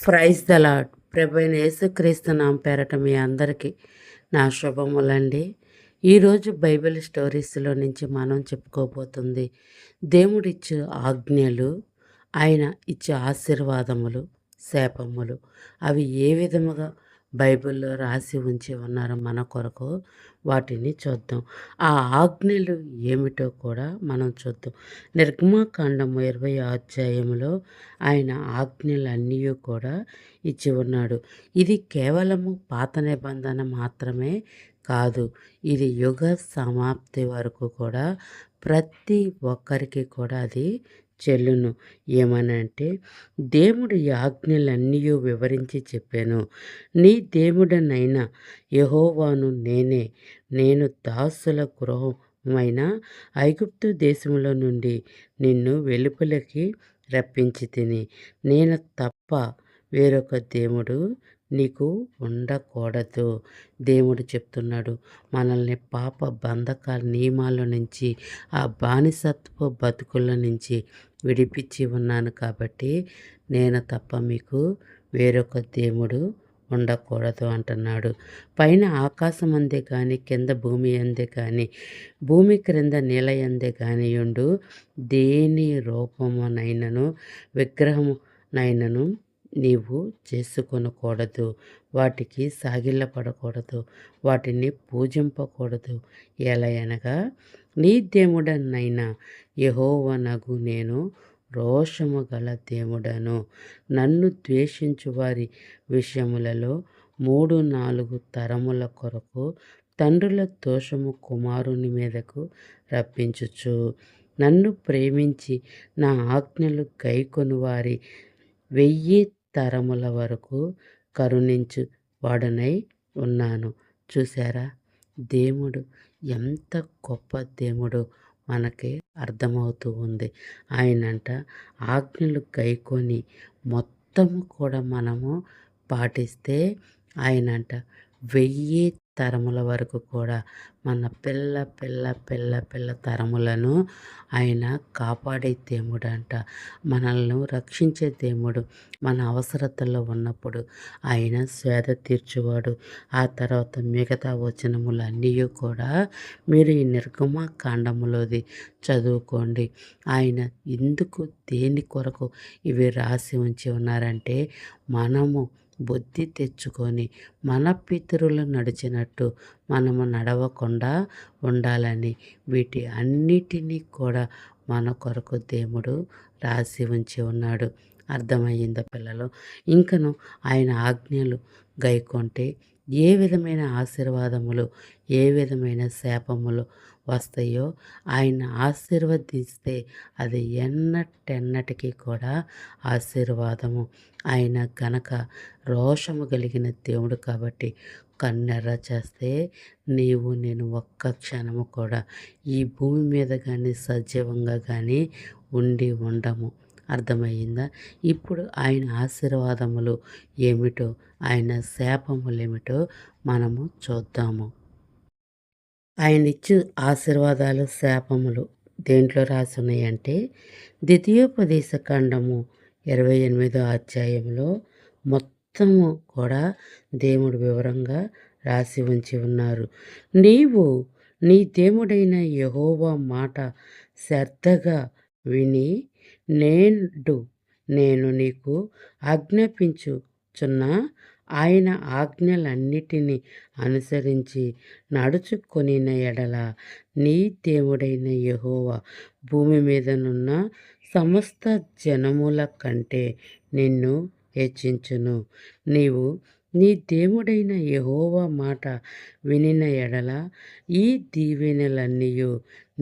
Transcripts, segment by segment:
Praise the lord. ప్రభువైన యేసుక్రీస్తు నామం పేరట మీ అందరికీ నా శుభములండి. ఈరోజు బైబిల్ స్టోరీస్‌లో నుంచి మనం చెప్పుకోబోతుంది దేవుడిచ్చు ఆజ్ఞలు, ఆయన ఇచ్చే ఆశీర్వాదములు, శాపములు అవి ఏ విధముగా బైబిల్‌లో రాసి ఉంచి ఉన్నారో మన కొరకు వాటిని చూద్దాం. ఆ ఆజ్ఞలు ఏమిటో కూడా మనం చూద్దాం. నిర్గమకాండము 20 అధ్యాయంలో ఆయన ఆజ్ఞలన్నీ కూడా ఇచ్చి ఉన్నాడు. ఇది కేవలము పాత నిబంధన మాత్రమే కాదు. ఇది యుగ సమాప్తి వరకు కూడా ప్రతి ఒక్కరికి కూడా అది చెల్లును. ఏమనంటే దేవుడు ఈ ఆజ్ఞలన్నీ వివరించి చెప్పాను. నీ దేవుడనైన యెహోవాను నేనే. నేను దాసుల గృహమైన ఐగుప్తు దేశంలో నుండి నిన్ను వెలుపలికి రప్పించి తిని. నేను తప్ప వేరొక దేవుడు నీకు ఉండకూడదు. దేవుడు చెప్తున్నాడు, మనల్ని పాప బంధకాల నియమాల నుంచి, ఆ బానిసత్వ బతుకుల నుంచి విడిపించి ఉన్నాను కాబట్టి నేను తప్ప మీకు వేరొక దేవుడు ఉండకూడదు అంటున్నాడు. పైన ఆకాశం అందే కానీ, కింద భూమి అందే కానీ, భూమి క్రింద నీల యందే కానియుండు దేని రూపమునైనను విగ్రహమునైనను నీవు చేసుకొనకూడదు. వాటికి సాగిలపడకూడదు. వాటిని పూజింపకూడదు. ఎలయనగా నీ దేవుడనైన యెహోవానగు నేను రోషము గల దేవుడను. నన్ను ద్వేషించు వారి విషయములలో 3-4 తరముల కొరకు తండ్రుల దోషము కుమారుని మీదకు రప్పించుచు, నన్ను ప్రేమించి నా ఆజ్ఞలు గైకొని వారి 1000 తరముల వరకు కరుణించు వాడనై ఉన్నాను. చూసారా, దేవుడు ఎంత గొప్ప దేవుడో మనకి అర్థమవుతూ ఉంది. ఆయనంట ఆజ్ఞలు గైకొని మొత్తము కూడా మనము పాటిస్తే ఆయనంట 1000 తరముల వరకు కూడా మన పిల్ల పిల్ల పిల్ల పిల్ల తరములను ఆయన కాపాడే దేవుడంట. మనల్ని రక్షించే దేవుడు. మన అవసరతల్లో ఉన్నప్పుడు ఆయన స్వేద తీర్చువాడు. ఆ తర్వాత మిగతా వచనములన్నీ కూడా మీరు ఈ నిర్గమకాండములోది చదువుకోండి. ఆయన ఎందుకు దేని కొరకు ఇవి రాసి ఉంచి ఉన్నారంటే మనము బుద్ధి తెచ్చుకొని మన పితరులు నడిచినట్టు మనము నడవకుండా ఉండాలని వీటి అన్నిటినీ కూడా మన కొరకు దేవుడు రాసి ఉంచి ఉన్నాడు. అర్థమయ్యిందా పిల్లలు? ఇంకను ఆయన ఆజ్ఞలు గైకొంటే ఏ విధమైన ఆశీర్వాదములు, ఏ విధమైన శాపములు వస్తాయో ఆయన ఆశీర్వదిస్తే అది ఎన్నటెన్నటికీ కూడా ఆశీర్వాదము. ఆయన గనక రోషము కలిగిన దేవుడు కాబట్టి కన్నెర్ర చేస్తే నీవు నేను ఒక్క క్షణము కూడా ఈ భూమి మీద కానీ సజీవంగా కానీ ఉండి ఉండము. అర్థమయ్యిందా? ఇప్పుడు ఆయన ఆశీర్వాదములు ఏమిటో, ఆయన శాపములు ఏమిటో మనము చూద్దాము. ఆయన ఇచ్చు ఆశీర్వాదాలు, శాపములు దేంట్లో రాసి ఉన్నాయంటే ద్వితీయోపదేశ కాండము 28 అధ్యాయంలో మొత్తము కూడా దేవుడు వివరంగా రాసి ఉంచి ఉన్నారు. నీవు నీ దేవుడైన యెహోవా మాట శ్రద్ధగా విని నేడు నేను నీకు ఆజ్ఞాపించుచున్న ఆయన ఆజ్ఞలన్నిటినీ అనుసరించి నడుచుకొనిన ఎడల నీ దేవుడైన యెహోవా భూమి మీదనున్న సమస్త జనముల కంటే నిన్ను హెచ్చించును. నీవు నీ దేవుడైన యెహోవా మాట వినిన ఎడల ఈ దీవెనలన్నీయు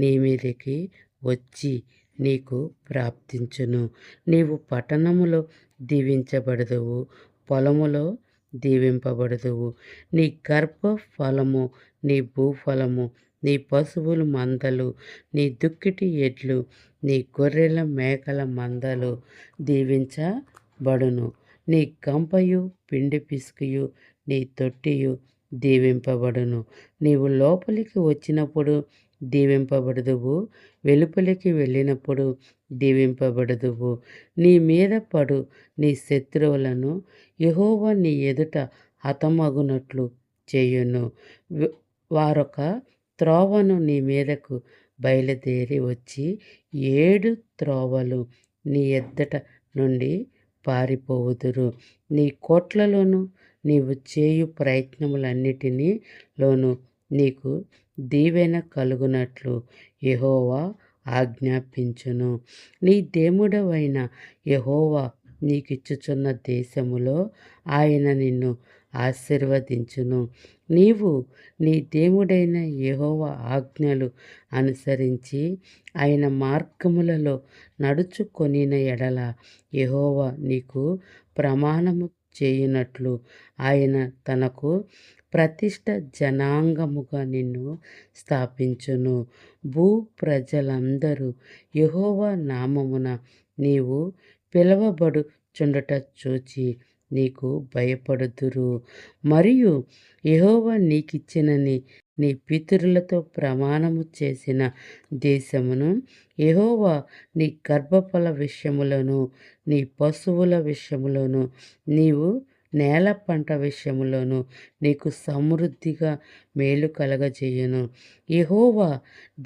నీ మీదకి వచ్చి నీకు ప్రాప్తించును. నీవు పట్టణములో దీవించబడదువు, పొలములో దీవింపబడదువు. నీ గర్భ ఫలము, నీ భూఫలము, నీ పశువులు మందలు, నీ దుక్కిటి ఎడ్లు, నీ గొర్రెల మేకల మందలు దీవించబడును. నీ గంపయు పిండి పిసికియు నీ తొట్టియు దీవింపబడును. నీవు లోపలికి వచ్చినప్పుడు దీవింపబడుదువు. వెలుపలికి వెళ్ళినప్పుడు దీవింపబడుదువు. నీ మీద పడు నీ శత్రువులను యెహోవా నీ ఎదుట హతమగునట్లు చేయును. వారొక త్రోవను నీ మీదకు బయలుదేరి వచ్చి 7 త్రోవలు నీ ఎద్దట నుండి పారిపోవుదురు. నీ కోట్లలోను నీవు చేయు ప్రయత్నములన్నిటిలోను నీకు దీవెన కలుగునట్లు యెహోవా ఆజ్ఞాపించును. నీ దేవుడవైన యెహోవా నీకిచ్చుచున్న దేశములో ఆయన నిన్ను ఆశీర్వదించును. నీవు నీ దేవుడైన యెహోవా ఆజ్ఞలు అనుసరించి ఆయన మార్గములలో నడుచుకొనిన ఎడల యెహోవా నీకు ప్రమాణము చేయునట్లు ఆయన తనకు ప్రతిష్ఠ జనాంగముగా నిన్ను స్థాపించును. భూ ప్రజలందరూ యెహోవా నామమున నీవు పిలువబడుచుండుట చూచి నీకు భయపడుదురు. మరియు యెహోవా నీకిచ్చినని నీ పితరులతో ప్రమాణము చేసిన దేశమును యెహోవా నీ గర్భఫల విషయములోను నీ పశువుల విషయములోను నీవు నేల పంట విషయములోను నీకు సమృద్ధిగా మేలు కలగజేయును. యెహోవా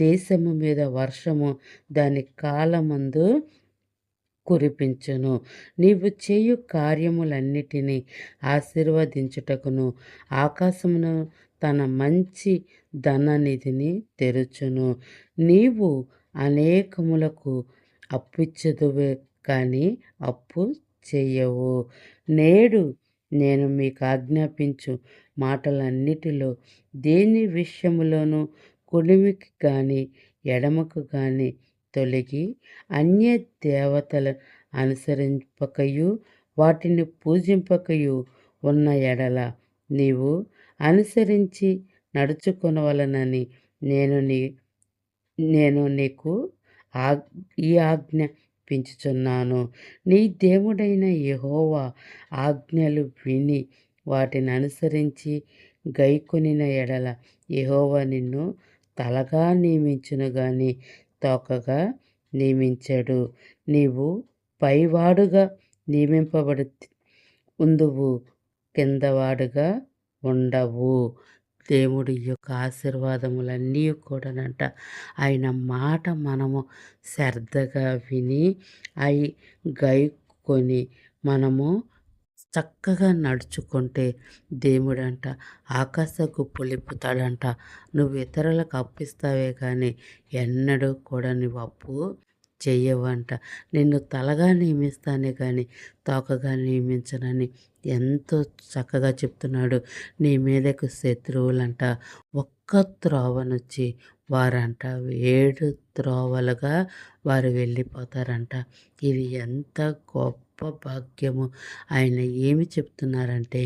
దేశము మీద వర్షము దాని కాలమందు కురిపించును. నీవు చేయు కార్యములన్నిటినీ ఆశీర్వదించుటకును ఆకాశమును తన మంచి ధననిధిని తెరుచును. నీవు అనేకములకు అప్పిచ్చుదువే కానీ అప్పు చెయ్యవు. నేడు నేను మీకు ఆజ్ఞాపించు మాటలన్నిటిలో దేని విషయములోనూ కుడిమికి గాని ఎడమకు గాని తొలగి అన్య దేవతలు అనుసరింపకయు వాటిని పూజింపకయు ఉన్న ఎడల నీవు అనుసరించి నడుచుకొనవలెనని నేను నీకు ఈ ఆజ్ఞాపించుచున్నాను. నీ దేవుడైన యెహోవా ఆజ్ఞలు విని వాటిని అనుసరించి గైకొనిన ఎడల యెహోవా నిన్ను తలగా నియమించును గాని తోకగా నియమించడు. నీవు పైవాడుగా నియమింపబడి ఉందువు, కిందవాడుగా ఉండవు. దేవుడి యొక్క ఆశీర్వాదములన్నీ కూడానంట ఆయన మాట మనము శ్రద్ధగా విని అవి గైకొని మనము చక్కగా నడుచుకుంటే దేవుడంట ఆకాశ గుప్పులిప్పుతాడంట. నువ్వు ఇతరులకు అప్పిస్తావే కానీ ఎన్నడూ కూడా నువ్వు అప్పు చెయ్యవంట. నిన్ను తలగా నియమిస్తానే కానీ తోకగా నియమించనని ఎంతో చక్కగా చెప్తున్నాడు. నీ మీదకు శత్రువులంట ఒక్క త్రోవనొచ్చి వారంట 7 త్రోవలుగా వారు వెళ్ళిపోతారంట. ఇది ఎంత గొప్ప భాగ్యము. ఆయన ఏమి చెప్తున్నారంటే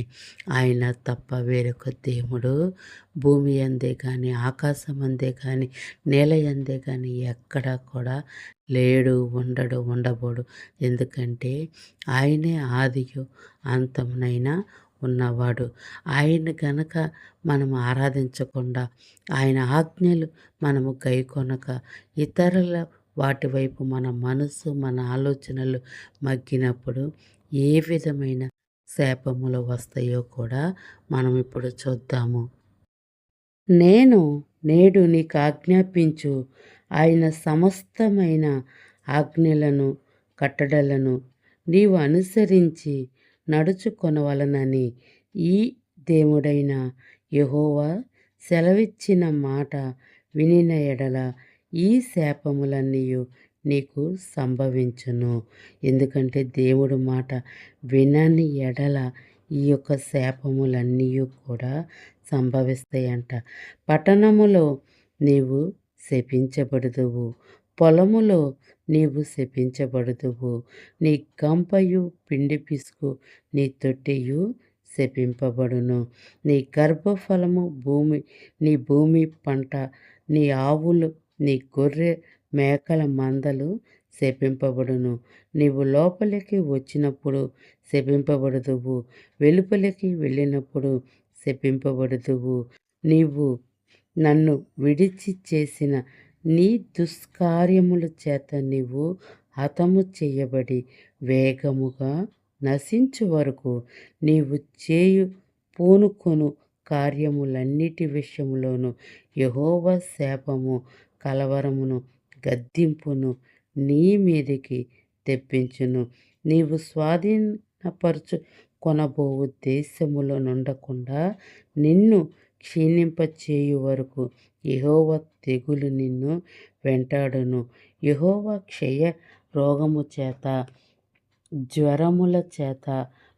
ఆయన తప్ప వేరొక దేవుడు భూమి అందే కానీ ఆకాశం అందే కానీ నేల అందే కానీ ఎక్కడా కూడా లేడు, ఉండడు, ఉండబోడు. ఎందుకంటే ఆయనే ఆదియు అంతమునైనా ఉన్నవాడు. ఆయన గనక మనం ఆరాధించకుండా ఆయన ఆజ్ఞలు మనము గైకొనక ఇతరుల వాటి వైపు మన మనసు మన ఆలోచనలు మగ్గినప్పుడు ఏ విధమైన శాపములు వస్తాయో కూడా మనం ఇప్పుడు చూద్దాము. నేడు నీకు ఆజ్ఞాపించు ఆయన సమస్తమైన ఆజ్ఞలను కట్టడలను నీవు అనుసరించి నడుచుకొనవలనని ఈ దేవుడైన యెహోవా సెలవిచ్చిన మాట వినిన ఎడల ఈ శాపములన్నీ నీకు సంభవించును. ఎందుకంటే దేవుడు మాట వినని ఎడల ఈ యొక్క శాపములన్నీ కూడా సంభవిస్తాయంట. పట్టణములో నీవు శపించబడుదువు, పొలములో నీవు శపించబడుదువు. నీ గంపయు పిండి పిసుకు నీ తొట్టెయు శపింపబడును. నీ గర్భఫలము నీ భూమి పంట నీ ఆవులు నీ గొర్రె మేకల మందలు శపింపబడును. నీవు లోపలికి వచ్చినప్పుడు శపింపబడుదువు, వెలుపలికి వెళ్ళినప్పుడు శపింపబడుదువు. నీవు నన్ను విడిచి చేసిన నీ దుష్కార్యముల చేత నీవు హతము చేయబడి వేగముగా నశించు వరకు నీవు చేయు పూనుకొను కార్యములన్నిటి విషయంలోనూ యెహోవా శాపము, కలవరమును, గద్దింపును నీ మీదికి తెప్పించును. నీవు స్వాధీనపరచు కొనబోవు దేశములో నుండకుండా నిన్ను క్షీణింపచేయు వరకు యెహోవా తెగులు నిన్ను వెంటాడును. యెహోవా క్షయ రోగము చేత, జ్వరముల చేత,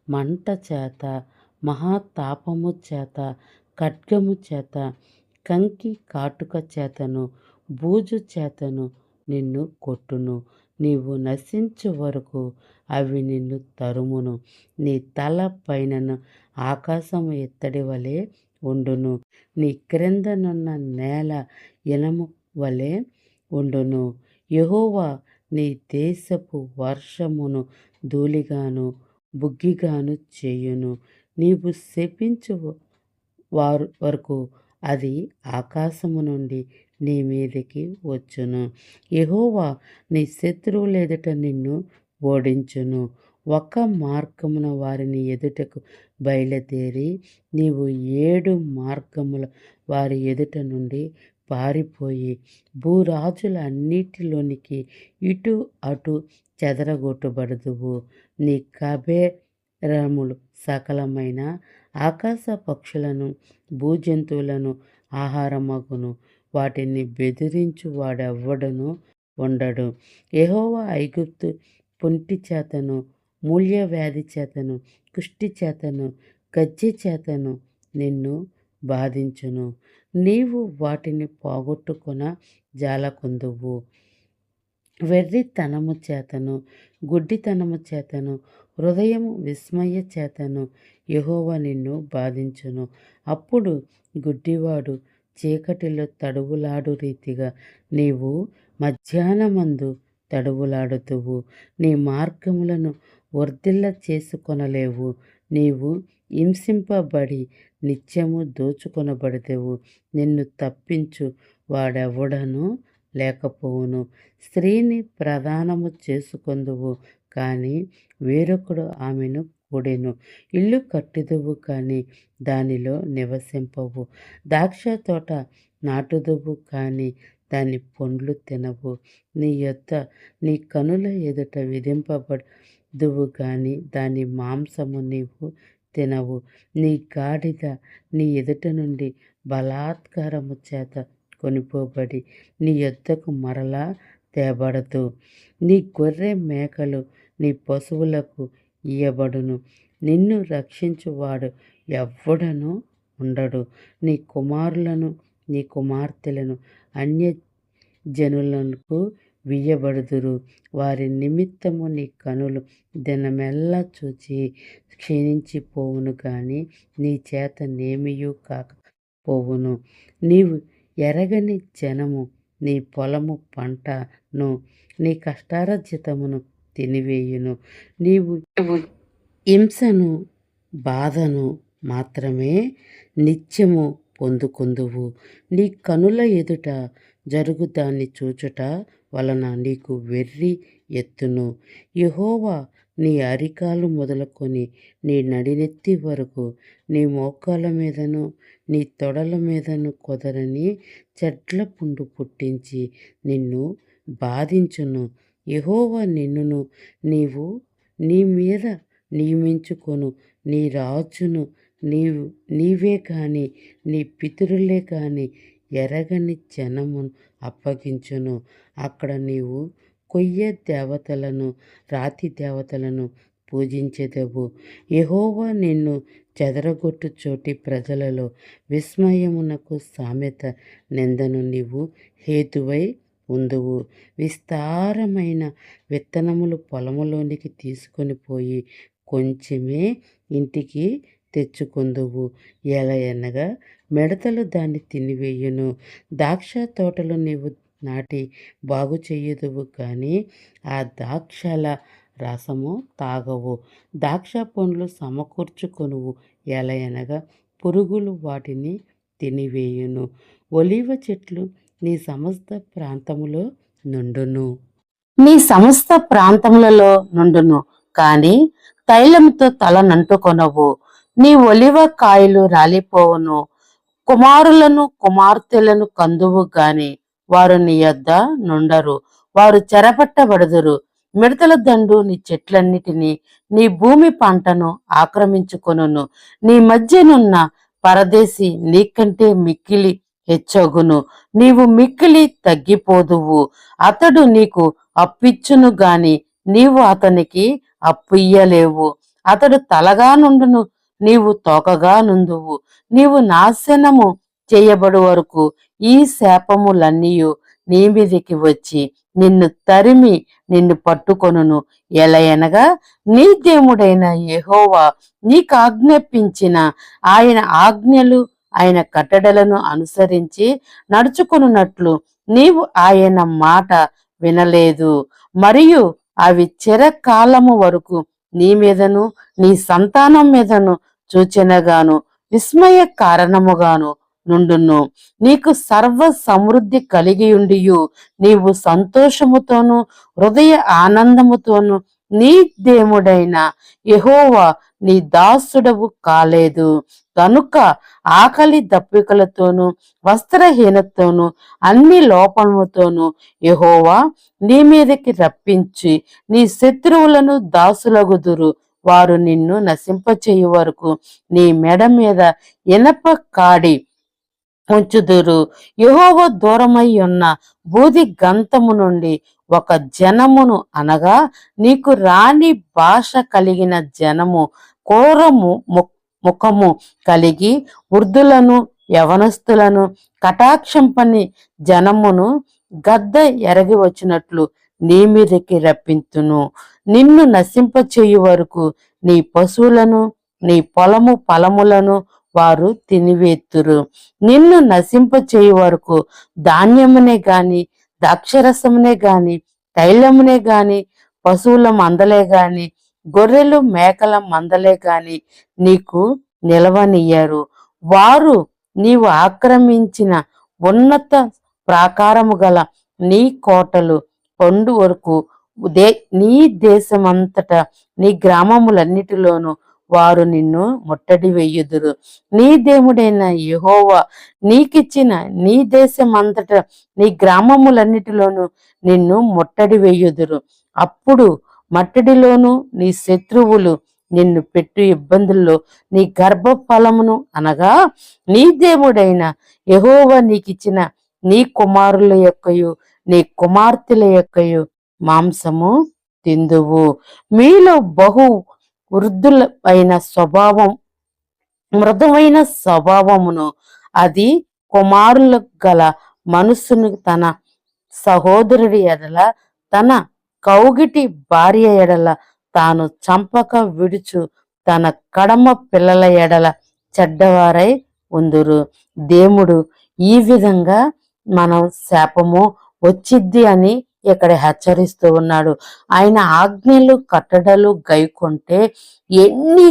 మంట చేత, మహాతాపము చేత, ఖడ్గము చేత, కంకి కాటుక చేతను, బూజు చేతను నిన్ను కొట్టును. నీవు నశించు వరకు అవి నిన్ను తరుమును. నీ తల పైనను ఆకాశము ఎత్తడి వలె ఉండును. నీ క్రిందనున్న నేల ఇనము వలె ఉండును. యెహోవా నీ దేశపు వర్షమును ధూళిగాను బుగ్గిగాను చేయును. నీవు శపించు వరకు అది ఆకాశము నుండి నీ మీదికి వచ్చును. యెహోవా నీ శత్రువుల ఎదుట నిన్ను ఓడించును. ఒక మార్గమున వారిని ఎదుటకు బయలుదేరి నీవు 7 మార్గముల వారి ఎదుట నుండి పారిపోయి భూరాజుల అన్నిటిలోనికి ఇటు అటు చెదరగొట్టబడదువు. నీ కబేరములు సకలమైన ఆకాశ పక్షులను, భూజంతువులను ఆహారమగును. వాటిని బెదిరించు వాడెవ్వడును ఉండడు. యెహోవా ఐగుప్తు పొంటి చేతను, మూల్యవ్యాధి చేతను, కుష్టి చేతను, గజ్జె చేతను నిన్ను బాధించును. నీవు వాటిని పోగొట్టుకొన జాలకుందువు. వెర్రితనము చేతను, గుడ్డితనము చేతను, హృదయము విస్మయ చేతను యెహోవా నిన్ను బాధించును. అప్పుడు గుడ్డివాడు చీకటిలో తడువులాడు రీతిగా నీవు మధ్యాహ్నమందు తడువులాడుదువు. నీ మార్గములను వర్ధిల్ల చేసుకొనలేవు. నీవు హింసింపబడి నిత్యము దోచుకొనబడెదవు. నిన్ను తప్పించు వాడెవడనూ లేకపోవును. స్త్రీని ప్రదానము చేసుకొందువు కానీ వేరొకడు ఆమెను కూడెను. ఇల్లు కట్టుదువు కానీ దానిలో నివసింపవు. ద్రాక్ష తోట నాటుదువు కానీ దాని పండ్లు తినవు. నీ కనుల ఎదుట విధింపబడుదువు కానీ దాని మాంసము నీవు తినవు. నీ గాడిద నీ ఎదుట నుండి బలాత్కారము చేత కొనిపోబడి నీ యొద్దకు మరలా తేబడదు. నీ గొర్రె మేకలు నీ పశువులకు ఇయ్యబడును. నిన్ను రక్షించువాడు ఎవ్వడనూ ఉండడు. నీ కుమారులను నీ కుమార్తెలను అన్యజనులకు వియ్యబడుదురు. వారి నిమిత్తము నీ కనులు దినమెల్లా చూచి క్షీణించిపోవును కానీ నీ చేత నేమియూ కాకపోవును. నీవు ఎరగని జనము నీ పొలము పంటను, నీ కష్టార్జితమును తినివేయును. నీవు హింసను, బాధను మాత్రమే నిత్యము పొందుకొందువు. నీ కనుల ఎదుట జరుగు దాన్ని చూచుట వలన నీకు వెర్రి ఎత్తును. యెహోవా నీ అరికాలు మొదలుకొని నీ నడినెత్తి వరకు నీ మోకాళ్ళ మీదను నీ తొడల మీదను కుదరని చెడ్ల పుండు పుట్టించి నిన్ను బాధించును. యెహోవా నిన్నును నీవు నీ మీద నియమించుకొను నీ రాజును నీవే కాని నీ పితరులే కాని ఎరగని జనమును అప్పగించును. అక్కడ నీవు కొయ్య దేవతలను, రాతి దేవతలను పూజించెదవు. యెహోవా నిన్ను చెదరగొట్టు చోటి ప్రజలలో విస్మయమునకు సామెత నిందను నీవు హేతువై ఉందువు. విస్తారమైన విత్తనములు పొలములోనికి తీసుకొని పోయి కొంచెమే ఇంటికి తెచ్చుకొందువు. ఎలయనగా మిడతలు దాన్ని తినివేయును. ద్రాక్ష తోటలు నీవు నాటి బాగు చెయ్యుదువు కానీ ఆ ద్రాక్షల రసము తాగవు. ద్రాక్ష పండ్లు సమకూర్చుకొనువు. ఎలయనగా పురుగులు వాటిని తినివేయును. ఒలీవ చెట్లు నీ సమస్త ప్రాంతములో నుండును. నీ సమస్త ప్రాంతములలో నుండును, కాని తైలముతో తలనంటుకొనవు. నీ ఒలివ కాయలు రాలిపోవును. కుమారులను కుమార్తెలను కందువు గాని వారు నీ యొద్ద నుండరు. వారు చెరపట్టబడుదురు. మిడతల దండు నీ చెట్లన్నిటినీ నీ భూమి పంటను ఆక్రమించుకొనును. నీ మధ్యనున్న పరదేశి నీకంటే మిక్కిలి హెచ్చగును. నీవు మిక్కిలి తగ్గిపోదువు. అతడు నీకు అప్పిచ్చును గాని నీవు అతనికి అప్పియ్యలేవు. అతడు తలగా నుండును, నీవు తోకగా నుందువు. నీవు నాశనము చేయబడు వరకు ఈ శాపములన్నీయు నీ మీదికి వచ్చి నిన్ను తరిమి నిన్ను పట్టుకొనును. ఎలయనగా నీ దేవుడైన యెహోవా నీకు ఆజ్ఞాపించిన ఆయన ఆజ్ఞలు ఆయన కట్టడలను అనుసరించి నడుచుకున్నట్లు నీవు ఆయన మాట వినలేదు. మరియు అవి చిరకాలము వరకు నీ మీదను నీ సంతానం మీదను సూచనగాను విస్మయ కారణముగాను నుండును. నీకు సర్వ సమృద్ధి కలిగియుండియు నీవు సంతోషముతోను హృదయ ఆనందముతోను నీ దేవుడైన యెహోవా నీ దాసుడవు కాలేదు. కనుక ఆకలి దప్పికలతోనూ వస్త్రహీనతతోనూ అన్ని లోపముతోనూ యెహోవా నీ మీదకి రప్పించి నీ శత్రువులను దాసులగుదురు. వారు నిన్ను నశింపచేయు వరకు నీ మెడ మీద ఇనప కాడి ఉంచుదురు. యెహోవా దూరమై ఉన్న బూది గంతము నుండి ఒక జనమును అనగా నీకు రాని భాష కలిగిన జనము కోరము ముఖము కలిగి వృద్ధులను యవనస్తులను కటాక్షంపని జనమును గద్ద ఎరగి వచ్చినట్లు నీ మీదకి రప్పింతును. నిన్ను నశింపచేయు వరకు నీ పశువులను నీ పొలము ఫలములను వారు తినివేత్తురు. నిన్ను నశింపచేయు వరకు ధాన్యమునే గాని ద్రాక్షరసమునే గాని తైలమునే గాని పశువుల మందలే గాని గొర్రెలు మేకల మందలే గాని నీకు నిలవనియ్యరు. వారు నీవు ఆక్రమించిన ఉన్నత ప్రాకారము గల నీ కోటలు పొండు వరకు నీ దేశమంతటా నీ గ్రామములన్నిటిలోనూ వారు నిన్ను ముట్టడి వెయ్యుదురు. నీ దేవుడైన యెహోవా నీకిచ్చిన నీ దేశమంతటా నీ గ్రామములన్నిటిలోనూ నిన్ను ముట్టడి వెయ్యుదురు. అప్పుడు మట్టడిలోను నీ శత్రువులు నిన్ను పెట్టు ఇబ్బందుల్లో నీ గర్భఫలమును అనగా నీ దేవుడైన యెహోవా నీకిచ్చిన నీ కుమారుల యొక్కయు నీ కుమార్తెల యొక్కయు మాంసము తిందువు. మీలో బహు వృద్ధులైన మృదువైన స్వభావమును అది కుమారులు గల మనస్సును తన సహోదరుడి ఎడల తన కౌగిటి భార్య ఎడల తాను చంపక విడుచు తన కడమ పిల్లల ఎడల చెడ్డవారై ఉందురు. దేవుడు ఈ విధంగా మనం శాపము వచ్చిద్ది అని ఇక్కడ హెచ్చరిస్తూ ఉన్నాడు. ఆయన ఆజ్ఞలు కట్టడలు గైకొంటే ఎన్ని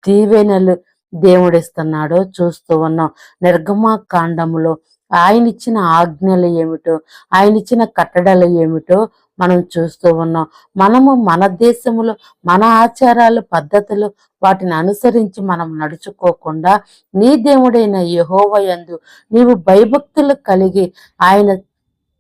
దీవెనలు దేవుడిస్తున్నాడో చూస్తూ ఉన్నాం. నిర్గమకాండములో ఆయన ఇచ్చిన ఆజ్ఞలు ఏమిటో ఆయన ఇచ్చిన కట్టడలు ఏమిటో మనం చూస్తూ ఉన్నాం. మనము మన దేశంలో మన ఆచారాలు పద్ధతులు వాటిని అనుసరించి మనం నడుచుకోకుండా నీ దేవుడైన యెహోవా యందు నీవు భయభక్తులు కలిగి ఆయన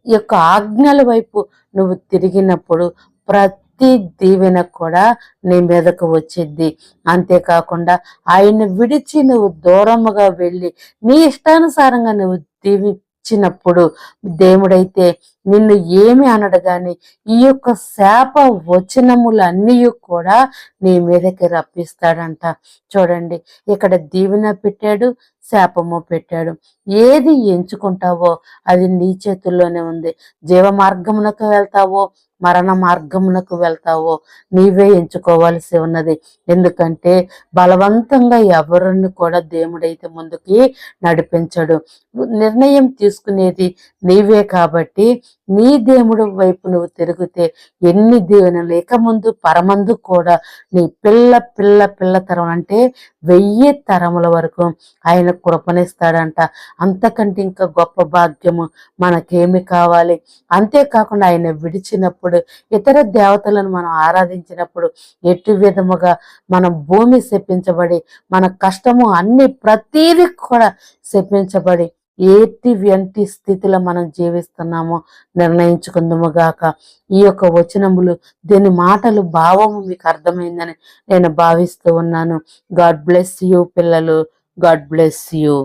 యొక్క ఆజ్ఞల వైపు నువ్వు తిరిగినప్పుడు ప్రతి దీవెన కూడా నీ మీదకు వచ్చిద్ది. అంతేకాకుండా ఆయన విడిచి నువ్వు దూరముగా వెళ్ళి నీ ఇష్టానుసారంగా నువ్వు దీవించినప్పుడు దేవుడైతే నిన్ను ఏమి అనడు గాని ఈ యొక్క శాప వచనములన్నీ కూడా నీ మీదకి రప్పిస్తాడంట. చూడండి, ఇక్కడ దీవెన పెట్టాడు, శాపము పెట్టాడు. ఏది ఎంచుకుంటావో అది నీ చేతుల్లోనే ఉంది. జీవ మార్గమునకు వెళ్తావో మరణ మార్గమునకు వెళ్తావో నీవే ఎంచుకోవాల్సి ఉన్నది. ఎందుకంటే బలవంతంగా ఎవరిని కూడా దేవుడైతే ముందుకి నడిపించడు. నిర్ణయం తీసుకునేది నీవే కాబట్టి నీ దేవుడు వైపు నువ్వు తిరిగితే ఎన్ని దీవెనలు ఇక ముందు పరమందు కూడా నీ పిల్ల పిల్ల పిల్ల తరం అంటే 1000 తరముల వరకు ఆయన కృపనిస్తాడంట. అంతకంటే ఇంకా గొప్ప భాగ్యము మనకేమి కావాలి? అంతేకాకుండా ఆయన విడిచినప్పుడు ఇతర దేవతలను మనం ఆరాధించినప్పుడు ఎటు విధముగా మన భూమి శపించబడి, మన కష్టము అన్ని ప్రతీది కూడా శపించబడి ఎటువంటి స్థితిలో మనం జీవిస్తున్నామో నిర్ణయించుకుందాము గాక. ఈ యొక్క వచనములు, దీని మాటలు భావము మీకు అర్థమైందని నేను భావిస్తూ ఉన్నాను. గాడ్ బ్లెస్ యూ పిల్లలు. God bless you.